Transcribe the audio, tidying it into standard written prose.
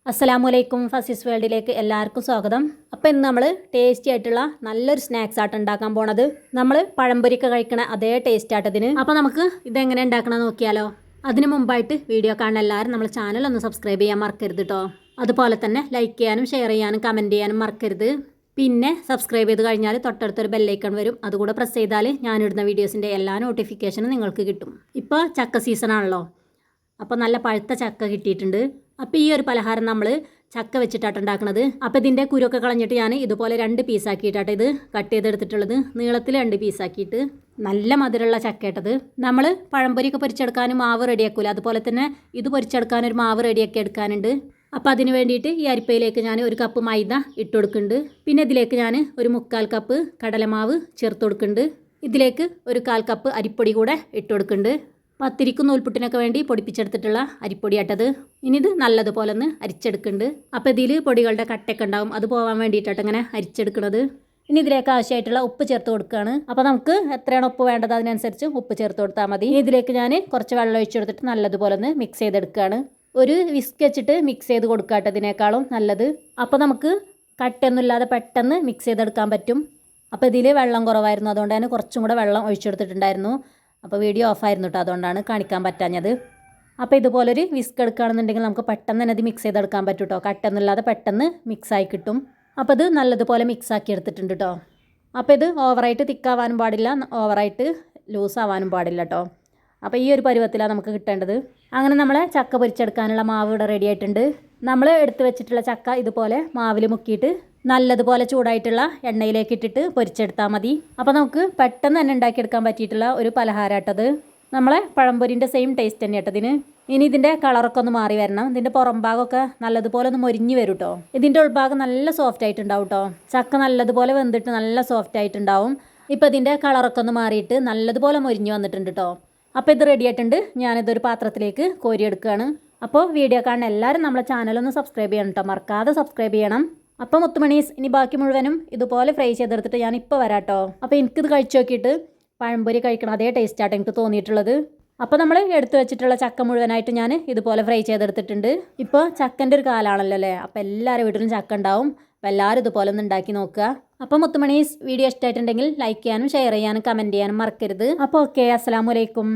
അസ്സലാമലൈക്കും ഫസീസ് വേൾഡിലേക്ക് എല്ലാവർക്കും സ്വാഗതം. അപ്പോൾ ഇന്ന് നമ്മൾ ടേസ്റ്റി ആയിട്ടുള്ള നല്ലൊരു സ്നാക്സ് ആയിട്ട് ഉണ്ടാക്കാൻ പോണത്. നമ്മൾ പഴംപൊരിയൊക്കെ കഴിക്കണ അതേ ടേസ്റ്റ് ആട്ടതിന്. അപ്പോൾ നമുക്ക് ഇതെങ്ങനെ ഉണ്ടാക്കണം നോക്കിയാലോ. അതിന് മുമ്പായിട്ട് വീഡിയോ കാണുന്ന എല്ലാവരും നമ്മൾ ചാനൽ ഒന്ന് സബ്സ്ക്രൈബ് ചെയ്യാൻ മറക്കരുത് കേട്ടോ. അതുപോലെ തന്നെ ലൈക്ക് ചെയ്യാനും ഷെയർ ചെയ്യാനും കമൻറ്റ് ചെയ്യാനും മറക്കരുത്. പിന്നെ സബ്സ്ക്രൈബ് ചെയ്ത് കഴിഞ്ഞാൽ തൊട്ടടുത്തൊരു ബെല്ലൈക്കൺ വരും, അതുകൂടെ പ്രസ് ചെയ്താൽ ഞാനിടുന്ന വീഡിയോസിൻ്റെ എല്ലാ നോട്ടിഫിക്കേഷനും നിങ്ങൾക്ക് കിട്ടും. ഇപ്പോൾ ചക്ക സീസൺ ആണല്ലോ, അപ്പോൾ നല്ല പഴുത്ത ചക്ക കിട്ടിയിട്ടുണ്ട്. അപ്പോൾ ഈ ഒരു പലഹാരം നമ്മൾ ചക്ക വെച്ചിട്ടാണ് ഉണ്ടാക്കുന്നത്. അപ്പോൾ ഇതിൻ്റെ കുരുവൊക്കെ കളഞ്ഞിട്ട് ഞാൻ ഇതുപോലെ 2 പീസാക്കിയിട്ടാണ് ഇത് കട്ട് ചെയ്തെടുത്തിട്ടുള്ളത്. നീളത്തിൽ 2 പീസാക്കിയിട്ട് നല്ല മധുരമുള്ള ചക്കയിട്ടത്. നമ്മൾ പഴംപൊരിയൊക്കെ പൊരിച്ചെടുക്കാനും മാവ് റെഡിയാക്കൂല, അതുപോലെ തന്നെ ഇത് പൊരിച്ചെടുക്കാനൊരു മാവ് റെഡിയാക്കി എടുക്കാനുണ്ട്. അപ്പോൾ അതിന് വേണ്ടിയിട്ട് ഈ അരിപ്പയിലേക്ക് ഞാൻ 1 കപ്പ് മൈദ ഇട്ട് കൊടുക്കുന്നുണ്ട്. പിന്നെ ഇതിലേക്ക് ഞാൻ ഒരു 1/4 കപ്പ് കടലമാവ് ചേർത്ത് കൊടുക്കുന്നുണ്ട്. ഇതിലേക്ക് 1/4 കപ്പ് അരിപ്പൊടി കൂടെ ഇട്ട് കൊടുക്കുന്നുണ്ട്. പത്തിരിക്കും നൂൽപുട്ടിനൊക്കെ വേണ്ടി പൊടിപ്പിച്ചെടുത്തിട്ടുള്ള അരിപ്പൊടി ആട്ടത്. ഇനി ഇത് നല്ലതുപോലെ ഒന്ന് അരിച്ചെടുക്കുന്നുണ്ട്. അപ്പോൾ ഇതിൽ പൊടികളുടെ കട്ടയൊക്കെ ഉണ്ടാവും, അത് പോകാൻ വേണ്ടിയിട്ടാണ് ഇങ്ങനെ അരിച്ചെടുക്കുന്നത്. ഇനി ഇതിലേക്ക് ആവശ്യമായിട്ടുള്ള ഉപ്പ് ചേർത്ത് കൊടുക്കുകയാണ്. അപ്പോൾ നമുക്ക് എത്രയാണ് ഉപ്പ് വേണ്ടത് അതിനനുസരിച്ച് ഉപ്പ് ചേർത്ത് കൊടുത്താൽ മതി. ഇതിലേക്ക് ഞാൻ കുറച്ച് വെള്ളം ഒഴിച്ചെടുത്തിട്ട് നല്ലതുപോലെ ഒന്ന് മിക്സ് ചെയ്തെടുക്കുകയാണ്. ഒരു വിസ്ക് വെച്ചിട്ട് മിക്സ് ചെയ്ത് കൊടുക്കാട്ടതിനേക്കാളും നല്ലത്. അപ്പോൾ നമുക്ക് കട്ടയൊന്നുമില്ലാതെ പെട്ടെന്ന് മിക്സ് ചെയ്തെടുക്കാൻ പറ്റും. അപ്പോൾ ഇതിൽ വെള്ളം കുറവായിരുന്നു, അതുകൊണ്ട് തന്നെ കുറച്ചും കൂടെ വെള്ളം ഒഴിച്ചെടുത്തിട്ടുണ്ടായിരുന്നു. അപ്പോൾ വീഡിയോ ഓഫായിരുന്നു കേട്ടോ, അതുകൊണ്ടാണ് കാണിക്കാൻ പറ്റാഞ്ഞത്. അപ്പോൾ ഇതുപോലൊരു വിസ്ക് എടുക്കുകയാണെന്നുണ്ടെങ്കിൽ നമുക്ക് പെട്ടെന്ന് തന്നെ ഇത് മിക്സ് ചെയ്തെടുക്കാൻ പറ്റും കേട്ടോ. കട്ടൊന്നുമില്ലാതെ പെട്ടെന്ന് മിക്സായി കിട്ടും. അപ്പോൾ ഇത് നല്ലതുപോലെ മിക്സാക്കി എടുത്തിട്ടുണ്ട് കേട്ടോ. അപ്പോൾ ഇത് ഓവറായിട്ട് തിക്കാവാനും പാടില്ല, ഓവറായിട്ട് ലൂസാവാനും പാടില്ല കേട്ടോ. അപ്പോൾ ഈ ഒരു പരുവത്തിലാണ് നമുക്ക് കിട്ടേണ്ടത്. അങ്ങനെ നമ്മളെ ചക്ക പൊരിച്ചെടുക്കാനുള്ള മാവ് ഇവിടെ റെഡി ആയിട്ടുണ്ട്. നമ്മൾ എടുത്ത് വെച്ചിട്ടുള്ള ചക്ക ഇതുപോലെ മാവിൽ മുക്കിയിട്ട് നല്ലതുപോലെ ചൂടായിട്ടുള്ള എണ്ണയിലേക്ക് ഇട്ടിട്ട് പൊരിച്ചെടുത്താൽ മതി. അപ്പോൾ നമുക്ക് പെട്ടെന്ന് തന്നെ ഉണ്ടാക്കിയെടുക്കാൻ പറ്റിയിട്ടുള്ള ഒരു പലഹാരമായിട്ടത്. നമ്മളെ പഴംപൊരിൻ്റെ സെയിം ടേസ്റ്റ് തന്നെ ആട്ടതിന്. ഇനി ഇതിൻ്റെ കളറൊക്കെ ഒന്ന് മാറി വരണം. ഇതിൻ്റെ പുറം ഭാഗമൊക്കെ നല്ലതുപോലെ ഒന്ന് മൊരിഞ്ഞ് വരും കേട്ടോ. ഇതിൻ്റെ ഉൾഭാഗം നല്ല സോഫ്റ്റ് ആയിട്ടുണ്ടാവും കേട്ടോ. ചക്ക നല്ലതുപോലെ വെന്തിട്ട് നല്ല സോഫ്റ്റ് ആയിട്ടുണ്ടാവും. ഇപ്പോൾ ഇതിൻ്റെ കളറൊക്കെ ഒന്ന് മാറിയിട്ട് നല്ലതുപോലെ മൊരിഞ്ഞ് വന്നിട്ടുണ്ട് കേട്ടോ. അപ്പോൾ ഇത് റെഡി ആയിട്ടുണ്ട്. ഞാനിതൊരു പാത്രത്തിലേക്ക് കോരിയെടുക്കുകയാണ്. അപ്പോൾ വീഡിയോ കാണുന്ന എല്ലാവരും നമ്മളെ ചാനലൊന്ന് സബ്സ്ക്രൈബ് ചെയ്യണം കേട്ടോ, മറക്കാതെ സബ്സ്ക്രൈബ് ചെയ്യണം. അപ്പോൾ മുത്തുമണീസ് ഇനി ബാക്കി മുഴുവനും ഇതുപോലെ ഫ്രൈ ചെയ്തെടുത്തിട്ട് ഞാനിപ്പോൾ വരാം കേട്ടോ. അപ്പോൾ എനിക്കിത് കഴിച്ച് നോക്കിയിട്ട് പഴംപൊരി കഴിക്കണം അതേ ടേസ്റ്റാട്ടോ എനിക്ക് തോന്നിയിട്ടുള്ളത്. അപ്പോൾ നമ്മൾ എടുത്തു വെച്ചിട്ടുള്ള ചക്ക മുഴുവനായിട്ട് ഞാൻ ഇതുപോലെ ഫ്രൈ ചെയ്തെടുത്തിട്ടുണ്ട്. ഇപ്പോൾ ചക്കൻ്റെ ഒരു കാലമാണല്ലോ അല്ലേ, അപ്പോൾ എല്ലാവരും വീട്ടിലും ചക്ക ഉണ്ടാവും. അപ്പോൾ എല്ലാവരും ഇതുപോലെ ഒന്ന് ഉണ്ടാക്കി നോക്കുക. അപ്പോൾ മുത്തുമണീസ് വീഡിയോ ഇഷ്ടമായിട്ടുണ്ടെങ്കിൽ ലൈക്ക് ചെയ്യാനും ഷെയർ ചെയ്യാനും കമൻറ്റ് ചെയ്യാനും മറക്കരുത്. അപ്പോൾ ഓക്കെ, അസ്സലാമു അലൈക്കും.